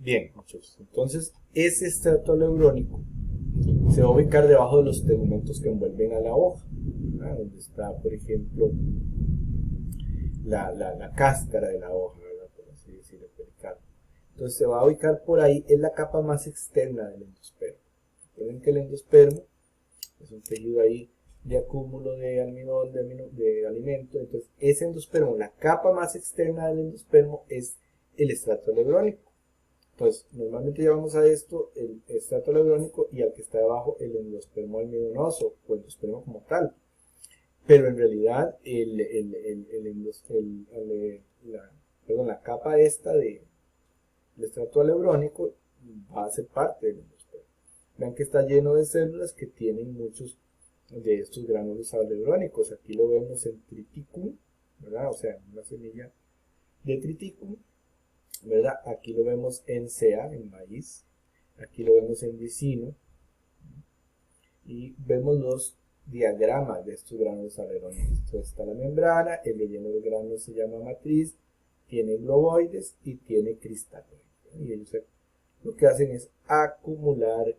Bien, muchachos, entonces ese estrato aleurónico se va a ubicar debajo de los tegumentos que envuelven a la hoja, ¿verdad? Donde está, por ejemplo, la cáscara de la hoja, ¿verdad? Por así decirlo, el pericarpo. Entonces se va a ubicar por ahí, es la capa más externa del endospermo. Recuerden que el endospermo es un tejido ahí de acúmulo de almidón, de alimento. Entonces ese endospermo, la capa más externa del endospermo es el estrato aleurónico. Entonces normalmente llamamos a esto el estrato aleurónico y al que está debajo el endospermo almidonoso o endospermo como tal. Pero en realidad la capa esta del estrato aleurónico va a ser parte del endospermo. Vean que está lleno de células que tienen muchos de estos gránulos aleurónicos. Aquí lo vemos en triticum, ¿verdad? O sea, en una semilla de triticum, ¿verdad? Aquí lo vemos en sea, en maíz. Aquí lo vemos en ricino. Y vemos los diagramas de estos granos aleurónicos. Entonces está la membrana, el relleno del grano se llama matriz, tiene globoides y tiene cristaloides. Y ellos lo que hacen es acumular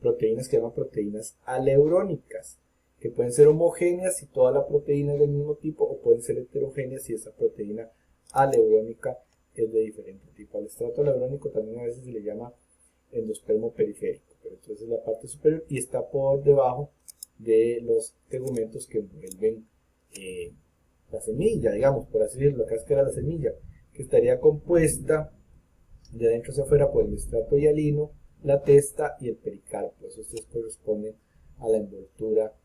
proteínas que llaman proteínas aleurónicas, que pueden ser homogéneas si toda la proteína es del mismo tipo, o pueden ser heterogéneas si esa proteína aleurónica es de diferente tipo. Al estrato aleurónico también a veces se le llama endospermo periférico, pero entonces es la parte superior y está por debajo de los tegumentos que envuelven la semilla, digamos, por así decirlo, la cáscara de la semilla, que estaría compuesta de adentro hacia afuera por el estrato hialino, la testa y el pericarpo. Esos tres corresponden a la envoltura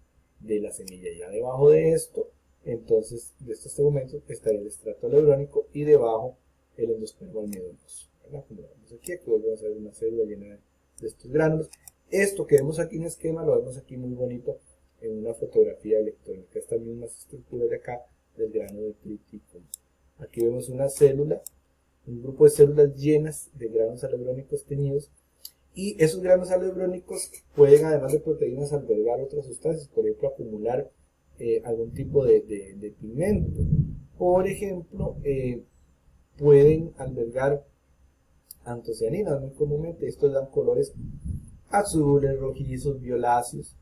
de la semilla. Ya debajo de esto, entonces, de estos tegumentos estaría el estrato aleurónico y debajo el endospermo almidonoso, ¿verdad? Como vemos aquí volvemos a ver una célula llena de estos gránulos. Esto que vemos aquí en esquema lo vemos aquí muy bonito en una fotografía electrónica. Estas mismas estructuras de acá del grano de triticum. Aquí vemos una célula, un grupo de células llenas de granos aleurónicos teñidos, y esos granos aleurónicos pueden, además de proteínas, albergar otras sustancias, por ejemplo acumular algún tipo de pigmento. Por ejemplo, pueden albergar antocianinas muy comúnmente. Estos dan colores azules, rojizos, violáceos,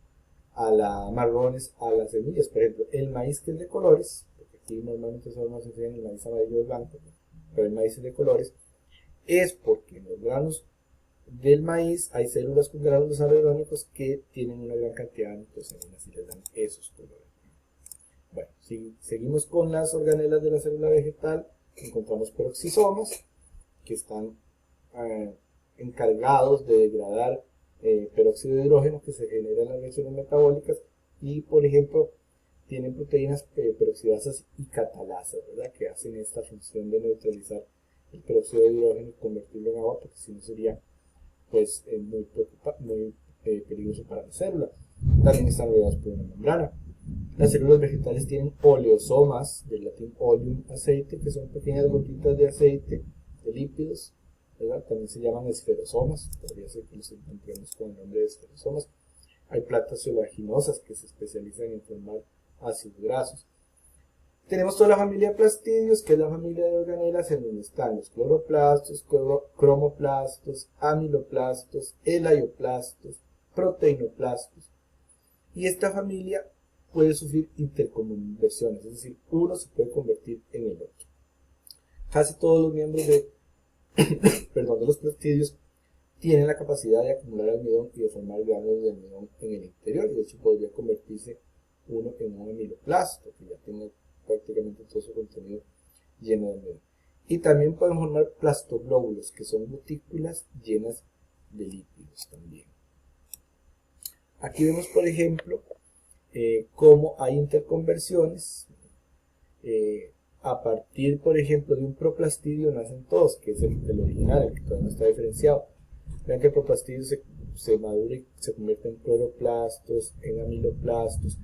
marrones a las semillas. Por ejemplo, el maíz, que es de colores, porque aquí normalmente solo nos enseñan el maíz amarillo o blanco, pero el maíz es de colores, es porque en los granos del maíz hay células con gránulos aleurónicos que tienen una gran cantidad de antocianinas y les dan esos colores. Bueno, si seguimos con las organelas de la célula vegetal, encontramos peroxisomas que están encargados de degradar peróxido de hidrógeno que se genera en las reacciones metabólicas, y por ejemplo tienen proteínas peroxidasas y catalasas, ¿verdad? Que hacen esta función de neutralizar el peróxido de hidrógeno y convertirlo en agua, porque si no sería pues muy peligroso para la célula. También están rodeados por una membrana. Las células vegetales tienen oleosomas, del latín oleum, aceite, que son pequeñas gotitas de aceite, de lípidos, ¿verdad? También se llaman esferosomas, podría ser que los encontremos con el nombre de esferosomas. Hay plantas oleaginosas que se especializan en formar ácidos grasos. Tenemos toda la familia de plastidios, que es la familia de organelas en donde están los cloroplastos, cromoplastos, amiloplastos, elaioplastos, proteinoplastos. Y esta familia puede sufrir interconversiones, es decir, uno se puede convertir en el otro. Casi todos los miembros de los plastidios tienen la capacidad de acumular almidón y de formar gránulos de almidón en el interior, y de hecho podría convertirse uno en un amiloplasto, que ya tiene prácticamente todo su contenido lleno de almidón. Y también pueden formar plastoglóbulos, que son gotículas llenas de lípidos también. Aquí vemos, por ejemplo, cómo hay interconversiones. A partir, por ejemplo, de un proplastidio nacen todos, que es el original, el que todavía no está diferenciado. Vean que el proplastidio se madura y se convierte en cloroplastos, en amiloplastos.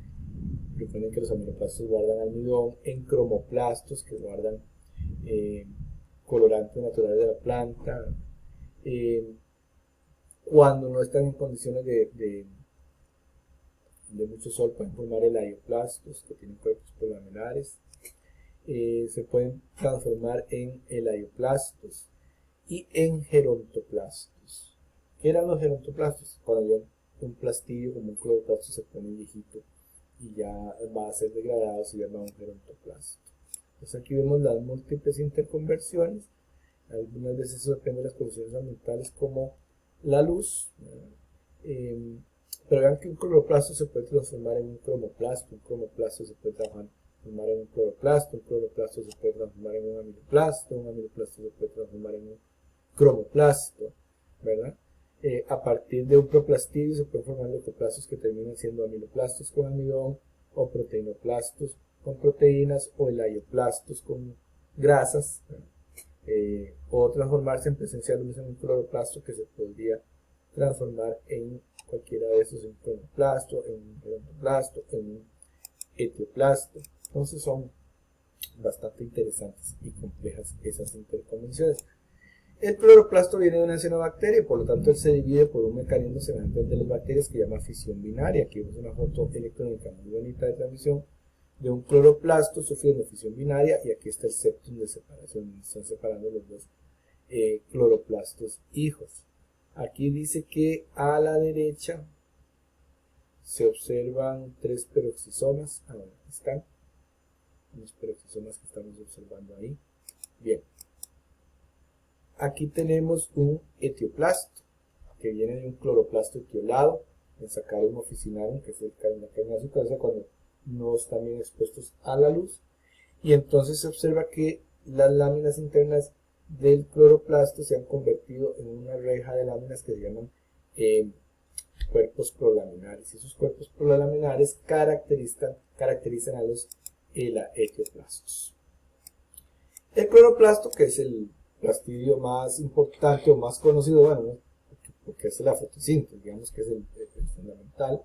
Recuerden que los amiloplastos guardan almidón, en cromoplastos, que guardan colorantes naturales de la planta. Cuando no están en condiciones de mucho sol, pueden formar elaioplastos, que tienen cuerpos polamelares. Se pueden transformar en elaioplastos, y en gerontoplastos. ¿Qué eran los gerontoplastos? Cuando ya un plastidio como un cloroplasto se pone viejito y ya va a ser degradado, se llama un gerontoplasto. Entonces aquí vemos las múltiples interconversiones. Algunas veces eso depende de las condiciones ambientales como la luz. Pero vean que un cloroplasto se puede transformar en un cromoplasto, un cromoplasto se puede transformar en un cloroplasto se puede transformar en un amiloplasto se puede transformar en un cromoplasto, ¿verdad? A partir de un proplastidio se pueden formar leucoplastos que terminan siendo amiloplastos con almidón, o proteinoplastos con proteínas, o elaioplastos con grasas, o transformarse en presencia de luz en un cloroplasto que se podría transformar en cualquiera de esos, en un cromoplasto, en un gerontoplasto, en un etioplasto. Entonces son bastante interesantes y complejas esas interconvenciones. El cloroplasto viene de una cianobacteria, por lo tanto él se divide por un mecanismo semejante al de las bacterias que se llama fisión binaria. Aquí vemos una foto electrónica muy bonita de transmisión de un cloroplasto sufriendo fisión binaria, y aquí está el septum de separación, están separando los dos cloroplastos hijos. Aquí dice que a la derecha se observan 3 peroxisomas. Bueno, aquí están los peroxisomas que estamos observando ahí. Bien. Aquí tenemos un etioplasto que viene de un cloroplasto etiolado, en Saccharum officinarum, que es la cadena azucarosa cuando no están bien expuestos a la luz. Y entonces se observa que las láminas internas del cloroplasto se han convertido en una reja de láminas que se llaman cuerpos prolaminares. Y esos cuerpos prolaminares caracterizan a los etioplastos. El cloroplasto, que es el plastidio más importante o más conocido, bueno, porque hace la fotosíntesis, digamos que es el fundamental.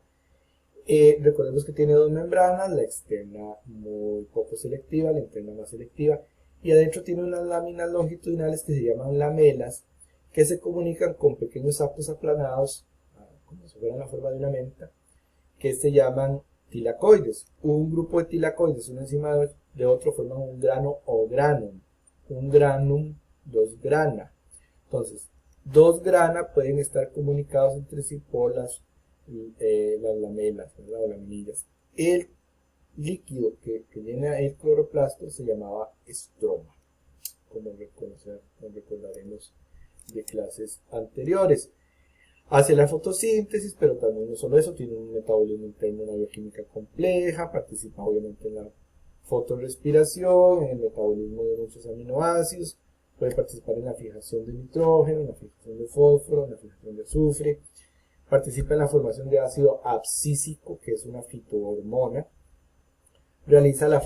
Recordemos que tiene dos membranas, la externa muy poco selectiva, la interna más selectiva, y adentro tiene unas láminas longitudinales que se llaman lamelas, que se comunican con pequeños sapos aplanados, como si fueran la forma de una menta, que se llaman tilacoides. Un grupo de tilacoides, uno encima de otro, forman un grano o granum. Un granum, dos grana. Entonces, dos grana pueden estar comunicados entre sí por las lamelas, ¿verdad? O laminillas. El líquido que llena el cloroplasto se llamaba estroma, como recordaremos de clases anteriores. Hace la fotosíntesis, pero también no solo eso, tiene un metabolismo interno, una bioquímica compleja, participa obviamente en la fotorrespiración, en el metabolismo de muchos aminoácidos, puede participar en la fijación de nitrógeno, en la fijación de fósforo, en la fijación de azufre, participa en la formación de ácido abscísico, que es una fitohormona, realiza la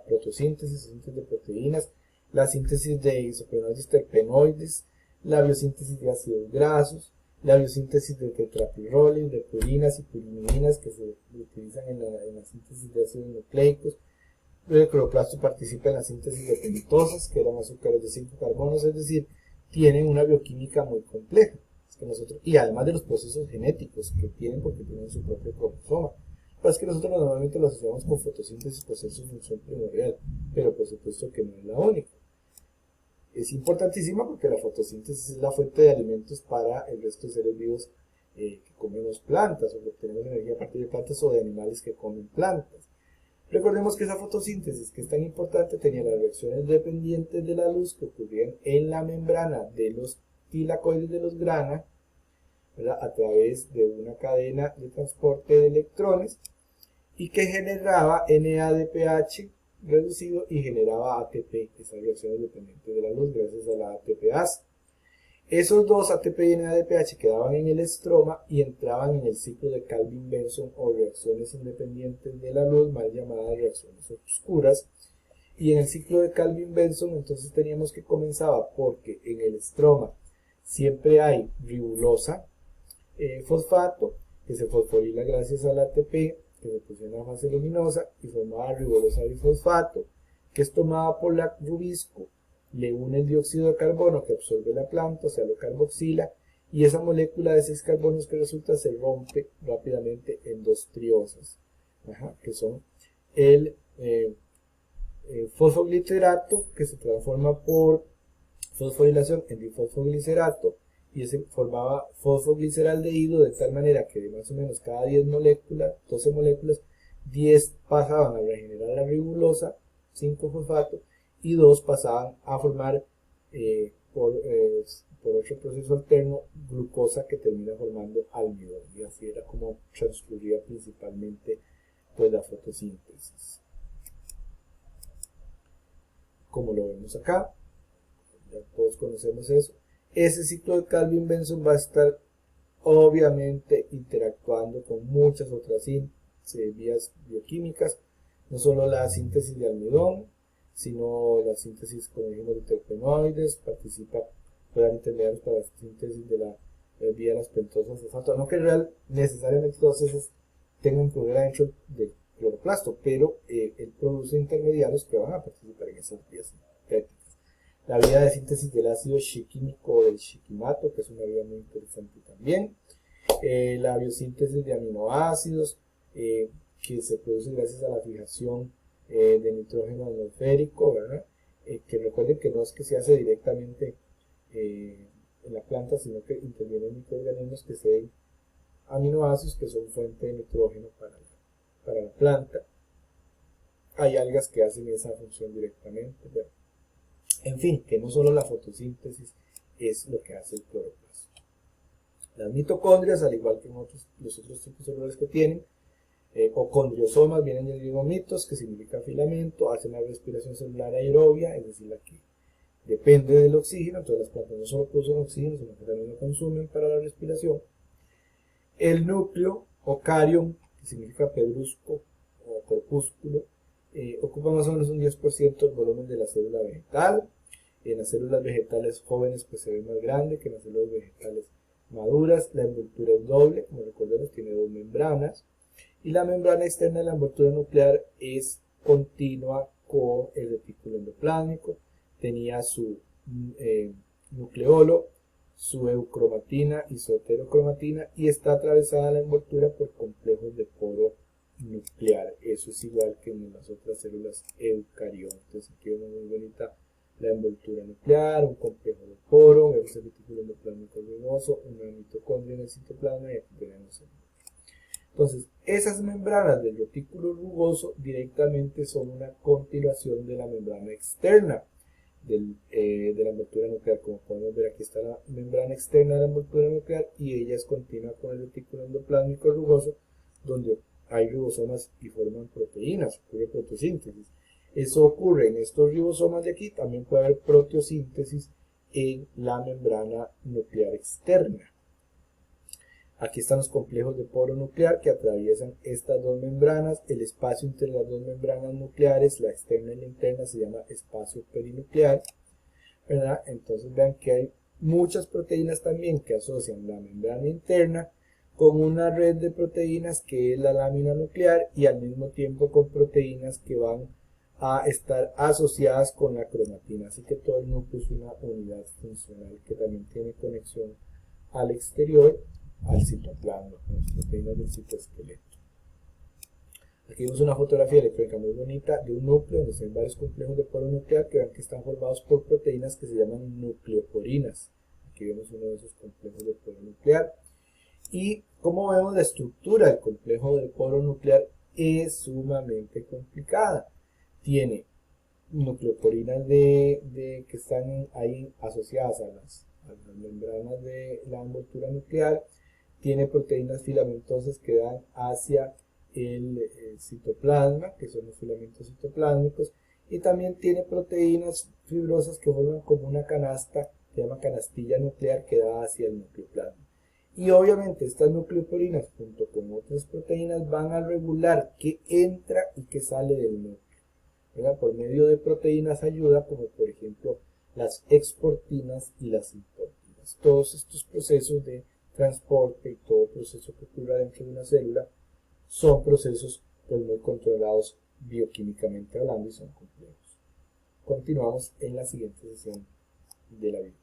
protosíntesis, síntesis de proteínas, la síntesis de isoprenoides terpenoides, la biosíntesis de ácidos grasos, la biosíntesis de tetrapirroles, de purinas y purimidinas que se utilizan en la síntesis de ácidos nucleicos. El cloroplasto participa en la síntesis de pentosas, que eran azúcares de 5 carbonos, es decir, tienen una bioquímica muy compleja. Y además de los procesos genéticos que tienen, porque tienen su propio cromosoma. Pero es que nosotros normalmente lo asociamos con fotosíntesis por ser su función primordial, pero por supuesto que no es la única. Es importantísima porque la fotosíntesis es la fuente de alimentos para el resto de seres vivos que comemos plantas, o que obtenemos energía a partir de plantas, o de animales que comen plantas. Recordemos que esa fotosíntesis, que es tan importante, tenía las reacciones dependientes de la luz que ocurrían en la membrana de los tilacoides de los grana, ¿verdad? A través de una cadena de transporte de electrones, y que generaba NADPH reducido y generaba ATP, esas reacciones dependientes de la luz, gracias a la ATPase. Esos dos, ATP y NADPH, quedaban en el estroma y entraban en el ciclo de Calvin-Benson, o reacciones independientes de la luz, mal llamadas reacciones oscuras. Y en el ciclo de Calvin-Benson entonces teníamos que comenzaba porque en el estroma siempre hay ribulosa fosfato, que se fosforila gracias al ATP, que se fusiona en la fase luminosa y formaba ribulosa bifosfato, que es tomada por la rubisco, le une el dióxido de carbono que absorbe la planta, o sea, lo carboxila, y esa molécula de 6 carbonos que resulta se rompe rápidamente en dos triosas, que son el fosfogliterato, que se transforma por fosforilación en difosfoglicerato, y ese formaba fosfogliceraldehído, de tal manera que de más o menos cada 10 moléculas, 12 moléculas, 10 pasaban a regenerar la ribosa, 5-fosfato, y 2 pasaban a formar por otro proceso alterno glucosa, que termina formando almidón. Y así era como transcurría principalmente pues la fotosíntesis, como lo vemos acá. Ya todos conocemos eso. Ese ciclo de Calvin-Benson va a estar obviamente interactuando con muchas otras vías bioquímicas, no solo la síntesis de almidón, sino la síntesis, como dijimos, de terpenoides. Participa, puede dar intermediarios para la síntesis de la vía de las pentosas fosfato, no que necesariamente todas esas tengan que ver dentro del cloroplasto, pero él produce intermediarios que van a participar en esas vías sintéticas. La vía de síntesis del ácido shiquímico o del shiquimato, que es una vía muy interesante también. La biosíntesis de aminoácidos, que se produce gracias a la fijación de nitrógeno atmosférico, ¿verdad? Que recuerden que no es que se hace directamente en la planta, sino que intervienen microorganismos que se den aminoácidos que son fuente de nitrógeno para la planta. Hay algas que hacen esa función directamente, ¿verdad? En fin, que no solo la fotosíntesis es lo que hace el cloroplasto. Las mitocondrias, al igual que en los otros tipos celulares que tienen, o condriosomas, vienen del griego mitos, que significa filamento, hacen la respiración celular aerobia, es decir, la que depende del oxígeno. Entonces las plantas no solo producen oxígeno, sino que también lo consumen para la respiración. El núcleo, o carión, que significa pedrusco o corpúsculo, ocupa más o menos un 10% del volumen de la célula vegetal. En las células vegetales jóvenes pues se ve más grande que en las células vegetales maduras. La envoltura es doble, como recordemos, tiene 2 membranas, y la membrana externa de la envoltura nuclear es continua con el retículo endoplásmico. Tenía su nucleolo, su eucromatina y su heterocromatina, y está atravesada la envoltura por complejos de poro nuclear. Eso es igual que en las otras células eucariontes. Aquí vemos muy bonita la envoltura nuclear, un complejo de poro, vemos el retículo endoplásmico rugoso, una mitocondria en el citoplasma, y aquí tenemos el núcleo. Entonces, esas membranas del retículo rugoso directamente son una continuación de la membrana externa de la envoltura nuclear. Como podemos ver, aquí está la membrana externa de la envoltura nuclear, y ella es continua con el retículo endoplásmico rugoso, donde hay ribosomas y forman proteínas, ocurre protosíntesis. Eso ocurre en estos ribosomas de aquí. También puede haber proteosíntesis en la membrana nuclear externa. Aquí están los complejos de poro nuclear que atraviesan estas dos membranas. El espacio entre las dos membranas nucleares, la externa y la interna, se llama espacio perinuclear, ¿verdad? Entonces vean que hay muchas proteínas también que asocian la membrana interna con una red de proteínas que es la lámina nuclear, y al mismo tiempo con proteínas que van a estar asociadas con la cromatina. Así que todo el núcleo es una unidad funcional que también tiene conexión al exterior, al citoplasma, con las proteínas del citoesqueleto. Aquí vemos una fotografía electrónica muy bonita de un núcleo donde se ven varios complejos de poro nuclear, que ven que están formados por proteínas que se llaman nucleoporinas. Aquí vemos uno de esos complejos de poro nuclear. Y como vemos, la estructura del complejo de poro nuclear es sumamente complicada. Tiene nucleoporinas que están ahí asociadas a las membranas de la envoltura nuclear. Tiene proteínas filamentosas que dan hacia el citoplasma, que son los filamentos citoplásmicos, y también tiene proteínas fibrosas que forman como una canasta, se llama canastilla nuclear, que da hacia el nucleoplasma. Y obviamente estas nucleoporinas, junto con otras proteínas, van a regular qué entra y qué sale del núcleo, ¿verdad? Por medio de proteínas ayuda, como por ejemplo las exportinas y las importinas. Todos estos procesos de transporte y todo proceso que ocurra dentro de una célula son procesos pues muy controlados bioquímicamente hablando, y son complejos. Continuamos en la siguiente sesión de la vida.